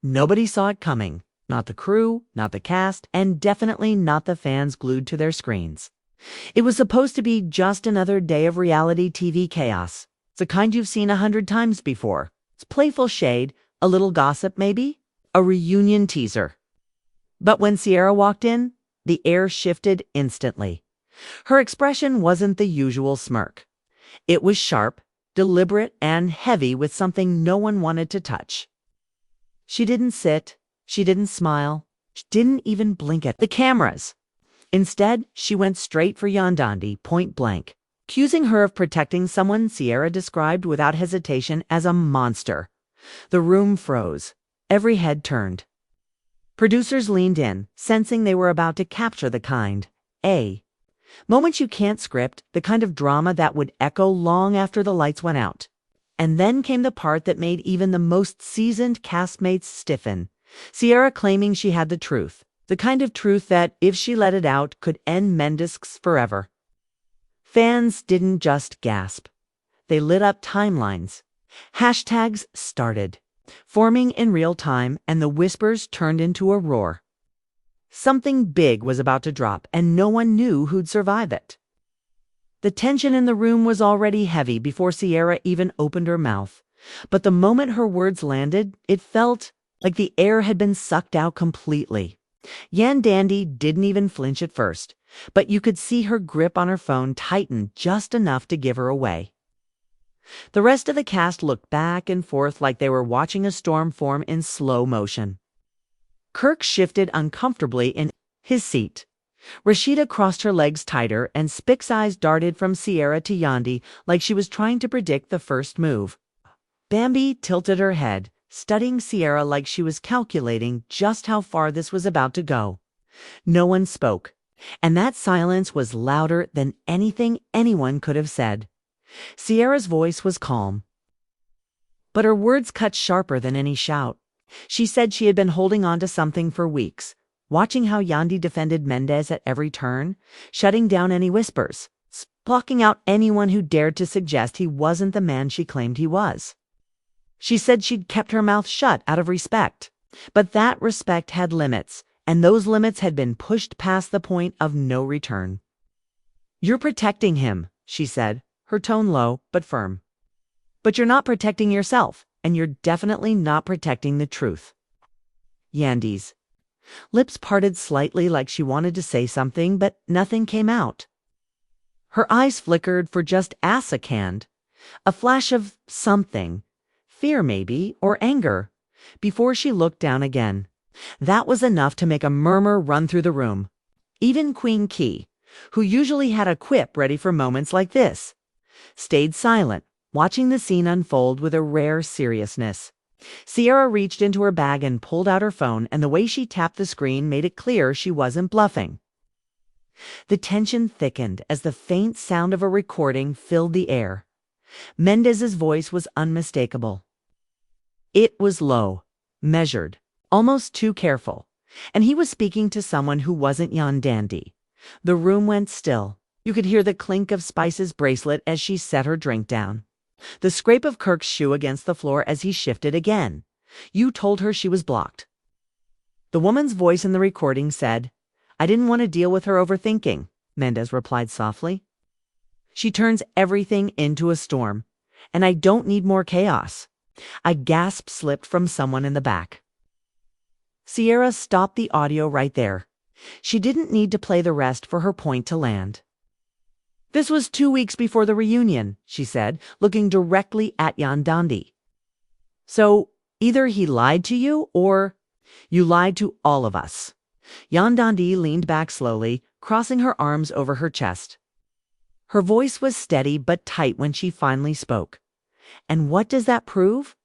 Nobody saw it coming. Not the crew, not the cast, and definitely not the fans glued to their screens. It was supposed to be just another day of reality TV chaos. It's the kind you've seen 100 times before. It's playful shade, a little gossip maybe, a reunion teaser. But when Sierra walked in, the air shifted instantly. Her expression wasn't the usual smirk. It was sharp, deliberate, and heavy with something no one wanted to touch. She didn't sit, she didn't smile, she didn't even blink at the cameras. Instead, she went straight for Yandy, point blank, accusing her of protecting someone Sierra described without hesitation as a monster. The room froze. Every head turned. Producers leaned in, sensing they were about to capture the kind moments you can't script, the kind of drama that would echo long after the lights went out. And then came the part that made even the most seasoned castmates stiffen. Sierra claiming she had the truth. The kind of truth that, if she let it out, could end Mendeecees forever. Fans didn't just gasp. They lit up timelines. Hashtags started, forming in real time, and the whispers turned into a roar. Something big was about to drop, and no one knew who'd survive it. The tension in the room was already heavy before Sierra even opened her mouth. But the moment her words landed, it felt like the air had been sucked out completely. Yandy didn't even flinch at first, but you could see her grip on her phone tighten just enough to give her away. The rest of the cast looked back and forth like they were watching a storm form in slow motion. Kirk shifted uncomfortably in his seat. Rashida crossed her legs tighter, and Spick's eyes darted from Sierra to Yandy like she was trying to predict the first move. Bambi tilted her head, studying Sierra like she was calculating just how far this was about to go. No one spoke, and that silence was louder than anything anyone could have said. Sierra's voice was calm, but her words cut sharper than any shout. She said she had been holding on to something for weeks, watching how Yandy defended Mendeecees at every turn, shutting down any whispers, blocking out anyone who dared to suggest he wasn't the man she claimed he was. She said she'd kept her mouth shut out of respect, but that respect had limits, and those limits had been pushed past the point of no return. "You're protecting him," she said, her tone low but firm. "But you're not protecting yourself, and you're definitely not protecting the truth." Yandy's lips parted slightly like she wanted to say something, but nothing came out. Her eyes flickered for just a second, a flash of something, fear maybe, or anger, before she looked down again. That was enough to make a murmur run through the room. Even Queen Key, who usually had a quip ready for moments like this, stayed silent, watching the scene unfold with a rare seriousness. Sierra reached into her bag and pulled out her phone, and the way she tapped the screen made it clear she wasn't bluffing. The tension thickened as the faint sound of a recording filled the air. Mendeecees' voice was unmistakable. It was low, measured, almost too careful, and he was speaking to someone who wasn't Yandy. The room went still. You could hear the clink of Spice's bracelet as she set her drink down, the scrape of Kirk's shoe against the floor as he shifted again. "You told her she was blocked." The woman's voice in the recording said, "I didn't want to deal with her overthinking," Mendeecees replied softly. "She turns everything into a storm, and I don't need more chaos." A gasp slipped from someone in the back. Sierra stopped the audio right there. She didn't need to play the rest for her point to land. "This was 2 weeks before the reunion," she said, looking directly at Yandy. "So either he lied to you, or you lied to all of us." Yandy leaned back slowly, crossing her arms over her chest. Her voice was steady but tight when she finally spoke. "And what does that prove?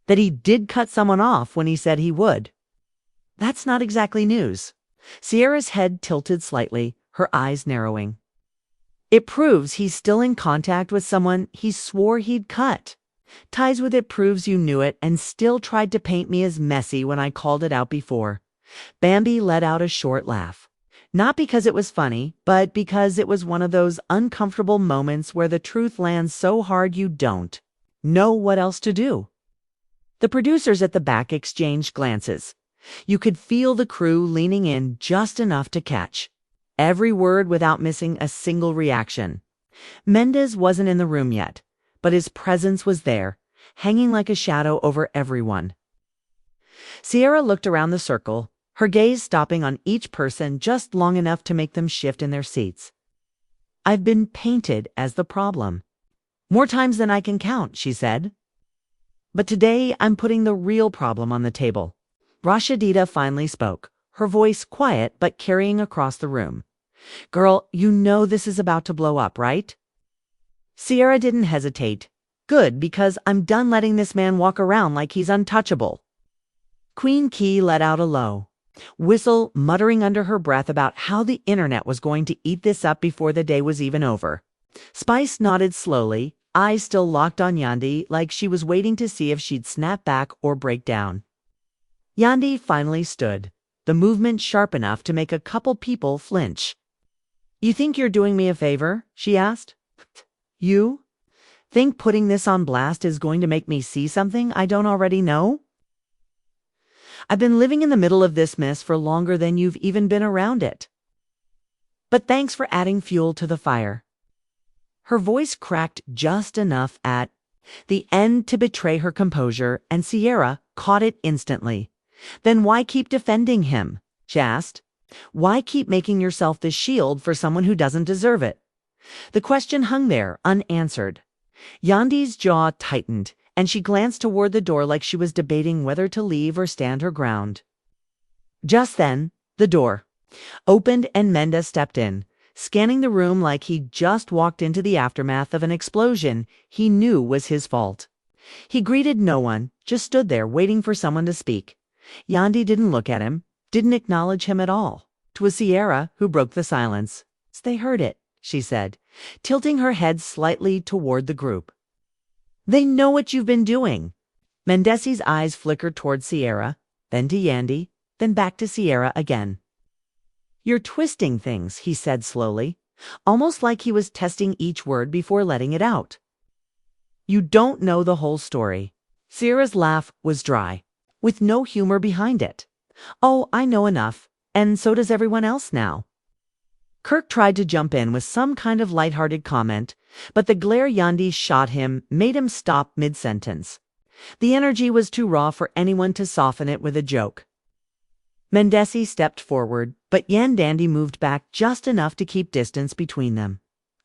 That he did cut someone off when he said he would. That's not exactly news." Sierra's head tilted slightly, her eyes narrowing. "It proves he's still in contact with someone he swore he'd cut. Ties with it proves you knew it and still tried to paint me as messy when I called it out before." Bambi let out a short laugh. Not because it was funny, but because it was one of those uncomfortable moments where the truth lands so hard you don't know what else to do. The producers at the back exchanged glances. You could feel the crew leaning in just enough to catch every word without missing a single reaction. Mendeecees wasn't in the room yet, but his presence was there, hanging like a shadow over everyone. Sierra looked around the circle, her gaze stopping on each person just long enough to make them shift in their seats. "I've been painted as the problem. More times than I can count," she said. "But today I'm putting the real problem on the table." Rashidita finally spoke, her voice quiet but carrying across the room. "Girl, you know this is about to blow up, right?" Sierra didn't hesitate. "Good, because I'm done letting this man walk around like he's untouchable." Queen Key let out a low whistle, muttering under her breath about how the internet was going to eat this up before the day was even over. Spice nodded slowly, eyes still locked on Yandy, like she was waiting to see if she'd snap back or break down. Yandy finally stood, the movement sharp enough to make a couple people flinch. "You think you're doing me a favor?" she asked. "You? Think putting this on blast is going to make me see something I don't already know?" "I've been living in the middle of this mess for longer than you've even been around it. But thanks for adding fuel to the fire." Her voice cracked just enough at the end to betray her composure, and Sierra caught it instantly. "Then why keep defending him?" she asked. "Why keep making yourself the shield for someone who doesn't deserve it?" The question hung there, unanswered. Yandy's jaw tightened, and she glanced toward the door like she was debating whether to leave or stand her ground. Just then, the door opened and Mendeecees stepped in, scanning the room like he'd just walked into the aftermath of an explosion he knew was his fault. He greeted no one, just stood there waiting for someone to speak. Yandy didn't look at him, didn't acknowledge him at all. 'Twas Sierra who broke the silence. "They heard it," she said, tilting her head slightly toward the group. "They know what you've been doing." Mendeecees' eyes flickered toward Sierra, then to Yandy, then back to Sierra again. "You're twisting things," he said slowly, almost like he was testing each word before letting it out. "You don't know the whole story." Sierra's laugh was dry, with no humor behind it. "Oh, I know enough, and so does everyone else now." Kirk tried to jump in with some kind of lighthearted comment, but the glare Yandy shot him made him stop mid-sentence. The energy was too raw for anyone to soften it with a joke. Mendeecees stepped forward, but Yandy moved back just enough to keep distance between them.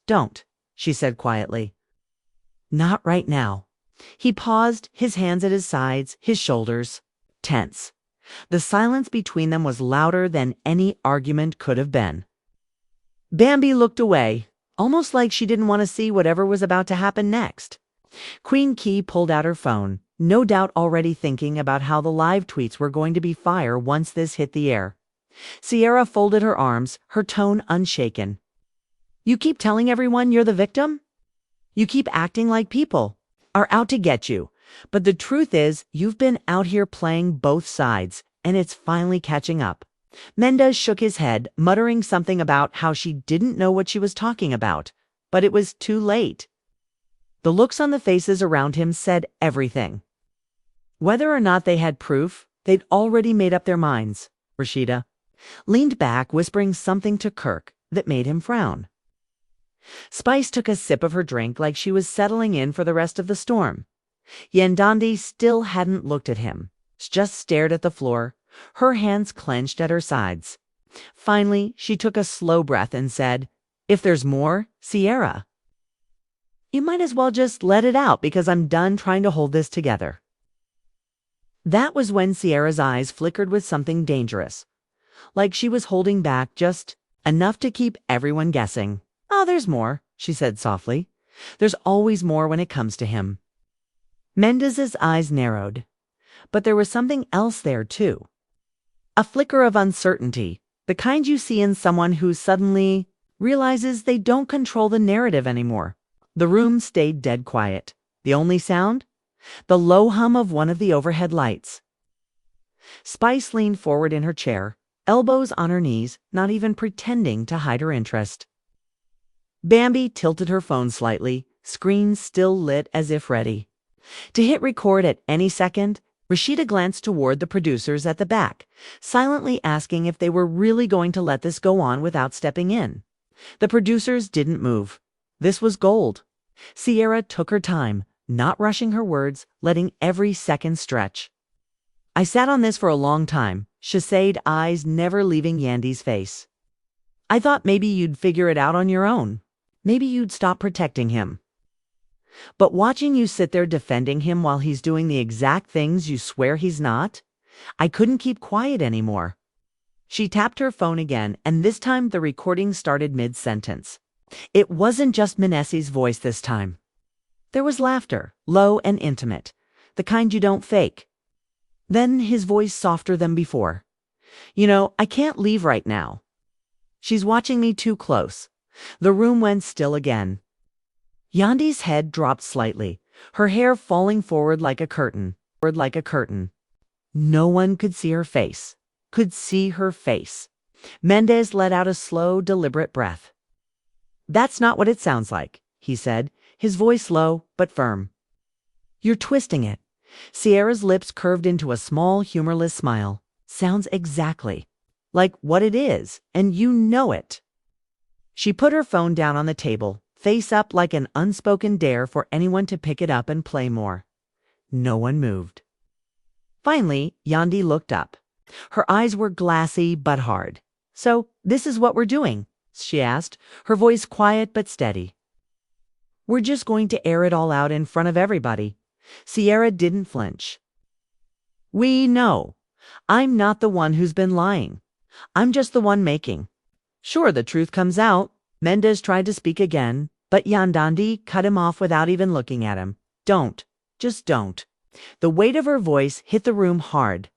"Don't," she said quietly. "Not right now." He paused, his hands at his sides, his shoulders tense. The silence between them was louder than any argument could have been. Bambi looked away, almost like she didn't want to see whatever was about to happen next. Queen Key pulled out her phone, no doubt already thinking about how the live tweets were going to be fire once this hit the air. Sierra folded her arms, her tone unshaken. "You keep telling everyone you're the victim? You keep acting like people are out to get you. But the truth is, you've been out here playing both sides, and it's finally catching up." Mendeecees shook his head, muttering something about how she didn't know what she was talking about, but it was too late. The looks on the faces around him said everything. Whether or not they had proof, they'd already made up their minds. Rashida leaned back, whispering something to Kirk that made him frown. Spice took a sip of her drink like she was settling in for the rest of the storm. Yandy still hadn't looked at him, just stared at the floor, her hands clenched at her sides. Finally, she took a slow breath and said, "If there's more, Sierra, you might as well just let it out because I'm done trying to hold this together." That was when Sierra's eyes flickered with something dangerous, like she was holding back just enough to keep everyone guessing. "Oh, there's more," she said softly. "There's always more when it comes to him." Mendeecees' eyes narrowed, but there was something else there too. A flicker of uncertainty, the kind you see in someone who suddenly realizes they don't control the narrative anymore. The room stayed dead quiet. The only sound? The low hum of one of the overhead lights. Spice leaned forward in her chair, elbows on her knees, not even pretending to hide her interest. Bambi tilted her phone slightly, screen still lit as if ready. To hit record at any second, Rashida glanced toward the producers at the back, silently asking if they were really going to let this go on without stepping in. The producers didn't move. This was gold. Sierra took her time, not rushing her words, letting every second stretch. I sat on this for a long time, Shahzaid eyes never leaving Yandy's face. I thought maybe you'd figure it out on your own. Maybe you'd stop protecting him. But watching you sit there defending him while he's doing the exact things you swear he's not, I couldn't keep quiet anymore. She tapped her phone again, and this time the recording started mid-sentence. It wasn't just Mendeecees' voice this time. There was laughter, low and intimate, the kind you don't fake. Then his voice softer than before. You know, I can't leave right now. She's watching me too close. The room went still again. Yandy's head dropped slightly, her hair falling forward like a curtain. No one could see her face. Mendeecees let out a slow, deliberate breath. That's not what it sounds like, he said, his voice low but firm. You're twisting it. Sierra's lips curved into a small, humorless smile. Sounds exactly like what it is, and you know it. She put her phone down on the table, face up like an unspoken dare for anyone to pick it up and play more. No one moved. Finally, Yandy looked up. Her eyes were glassy but hard. So, this is what we're doing, she asked, her voice quiet but steady. We're just going to air it all out in front of everybody. Sierra didn't flinch. We know. I'm not the one who's been lying. I'm just the one making. Sure, the truth comes out. Mendeecees tried to speak again, but Yandy cut him off without even looking at him. Don't. Just don't. The weight of her voice hit the room hard.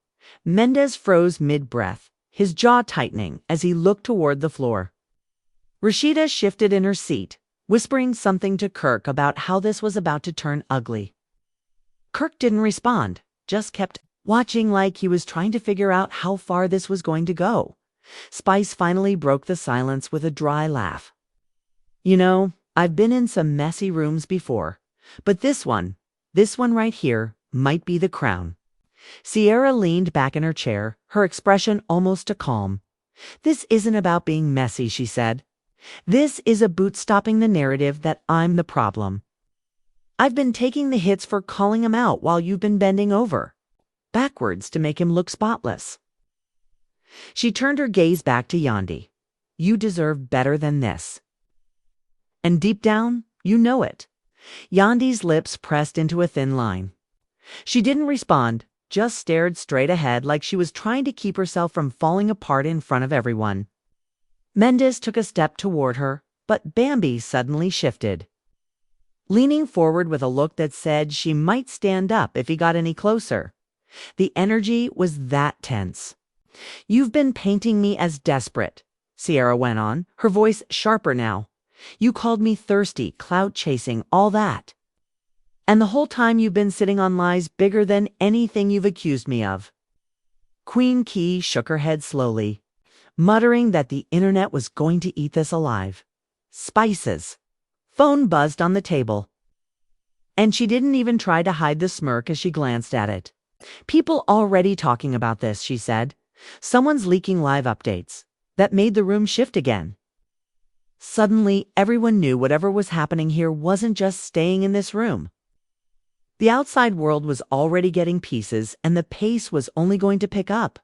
Mendeecees froze mid-breath, his jaw tightening as he looked toward the floor. Rashida shifted in her seat, whispering something to Kirk about how this was about to turn ugly. Kirk didn't respond, just kept watching like he was trying to figure out how far this was going to go. Spice finally broke the silence with a dry laugh. You know, I've been in some messy rooms before, but this one right here, might be the crown. Sierra leaned back in her chair, her expression almost a calm. This isn't about being messy, she said. This is about stopping the narrative that I'm the problem. I've been taking the hits for calling him out while you've been bending over, backwards to make him look spotless. She turned her gaze back to Yandy. You deserve better than this. And deep down, you know it. Yandy's lips pressed into a thin line. She didn't respond, just stared straight ahead like she was trying to keep herself from falling apart in front of everyone. Mendeecees took a step toward her, but Bambi suddenly shifted, leaning forward with a look that said she might stand up if he got any closer. The energy was that tense. You've been painting me as desperate, Sierra went on, her voice sharper now. You called me thirsty, clout-chasing, all that. And the whole time you've been sitting on lies bigger than anything you've accused me of. Queen Key shook her head slowly, muttering that the internet was going to eat this alive. Spices. Phone buzzed on the table. And she didn't even try to hide the smirk as she glanced at it. People already talking about this, she said. Someone's leaking live updates. That made the room shift again. Suddenly, everyone knew whatever was happening here wasn't just staying in this room. The outside world was already getting pieces, and the pace was only going to pick up.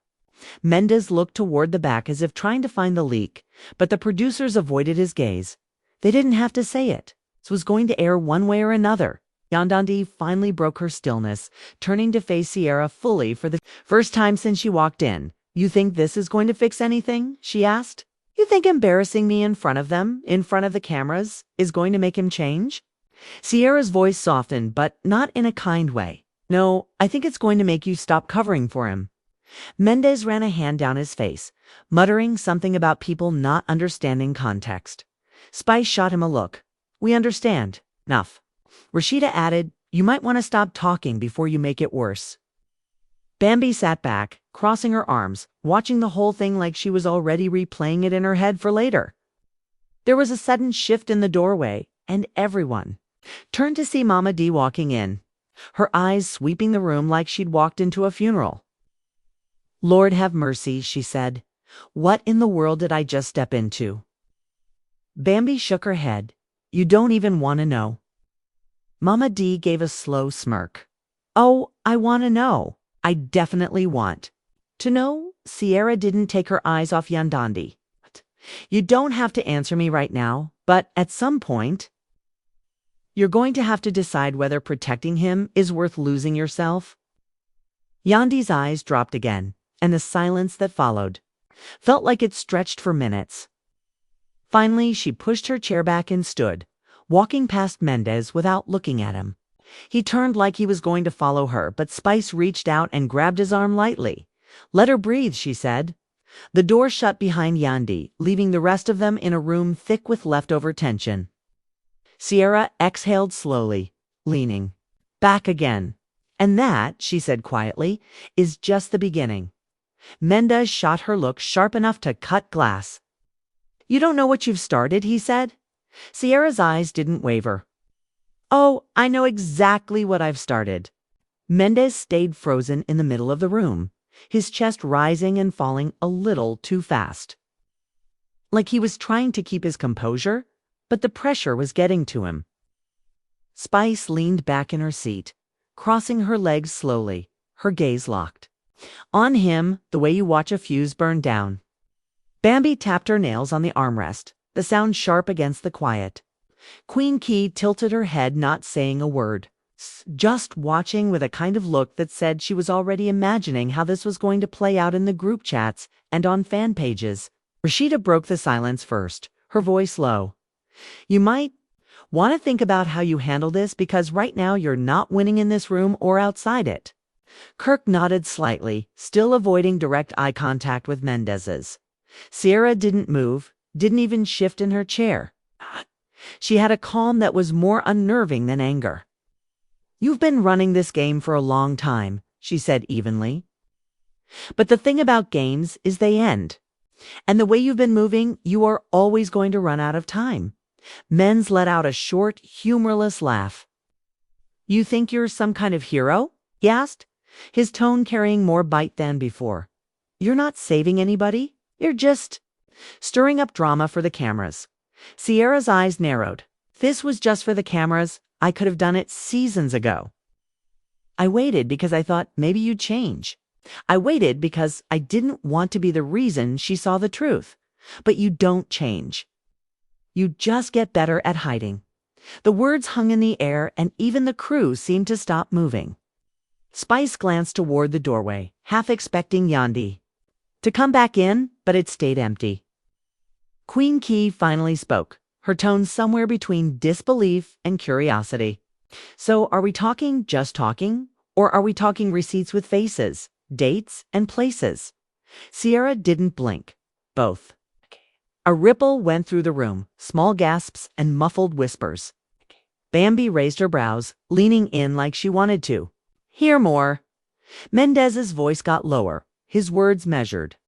Mendeecees looked toward the back as if trying to find the leak, but the producers avoided his gaze. They didn't have to say it. This was going to air one way or another. Yandy finally broke her stillness, turning to face Sierra fully for the first time since she walked in. You think this is going to fix anything? She asked. You think embarrassing me in front of them, in front of the cameras, is going to make him change? Sierra's voice softened, but not in a kind way. No, I think it's going to make you stop covering for him. Mendeecees ran a hand down his face, muttering something about people not understanding context. Spice shot him a look. We understand. Enough. Rashida added, you might want to stop talking before you make it worse. Bambi sat back, crossing her arms, watching the whole thing like she was already replaying it in her head for later. There was a sudden shift in the doorway, and everyone turned to see Mama D walking in. her eyes sweeping the room like she'd walked into a funeral. "Lord have mercy," she said. "What in the world did I just step into?" Bambi shook her head. "You don't even want to know." Mama D gave a slow smirk. "Oh, I want to know. I definitely want to know." Sierra didn't take her eyes off Yandy. "You don't have to answer me right now, but at some point, you're going to have to decide whether protecting him is worth losing yourself." Yandy's eyes dropped again, and the silence that followed felt like it stretched for minutes. Finally, she pushed her chair back and stood, walking past Mendeecees without looking at him. He turned like he was going to follow her, but Spice reached out and grabbed his arm lightly. "Let her breathe," she said. The door shut behind Yandy, leaving the rest of them in a room thick with leftover tension. Sierra exhaled slowly, leaning back again. "And that," she said quietly, "is just the beginning." Mendeecees shot her look sharp enough to cut glass. "You don't know what you've started," he said. Sierra's eyes didn't waver. "Oh, I know exactly what I've started." Mendeecees stayed frozen in the middle of the room, his chest rising and falling a little too fast. Like he was trying to keep his composure, but the pressure was getting to him. Spice leaned back in her seat, crossing her legs slowly, her gaze locked on him the way you watch a fuse burn down. Bambi tapped her nails on the armrest, the sound sharp against the quiet. Queen Key tilted her head, not saying a word, just watching with a kind of look that said she was already imagining how this was going to play out in the group chats and on fan pages. Rashida broke the silence first, her voice low. "You might want to think about how you handle this, because right now you're not winning in this room or outside it." Kirk nodded slightly, still avoiding direct eye contact with Mendeecees. Sierra didn't move, didn't even shift in her chair. She had a calm that was more unnerving than anger. "You've been running this game for a long time," she said evenly. "But the thing about games is they end. And the way you've been moving, you are always going to run out of time." Menz let out a short, humorless laugh. "You think you're some kind of hero?" he asked, his tone carrying more bite than before. "You're not saving anybody. You're just stirring up drama for the cameras." Sierra's eyes narrowed. "This was just for the cameras. I could have done it seasons ago. I waited because I thought maybe you'd change. I waited because I didn't want to be the reason she saw the truth. But you don't change. You just get better at hiding." The words hung in the air, and even the crew seemed to stop moving. Spice glanced toward the doorway, half expecting Yandy to come back in, but it stayed empty. Queen Key finally spoke, her tone somewhere between disbelief and curiosity. "So are we talking just talking, or are we talking receipts with faces, dates, and places?" Sierra didn't blink. "Both." A ripple went through the room, small gasps and muffled whispers. Bambi raised her brows, leaning in like she wanted to hear more. Mendeecees' voice got lower, his words measured.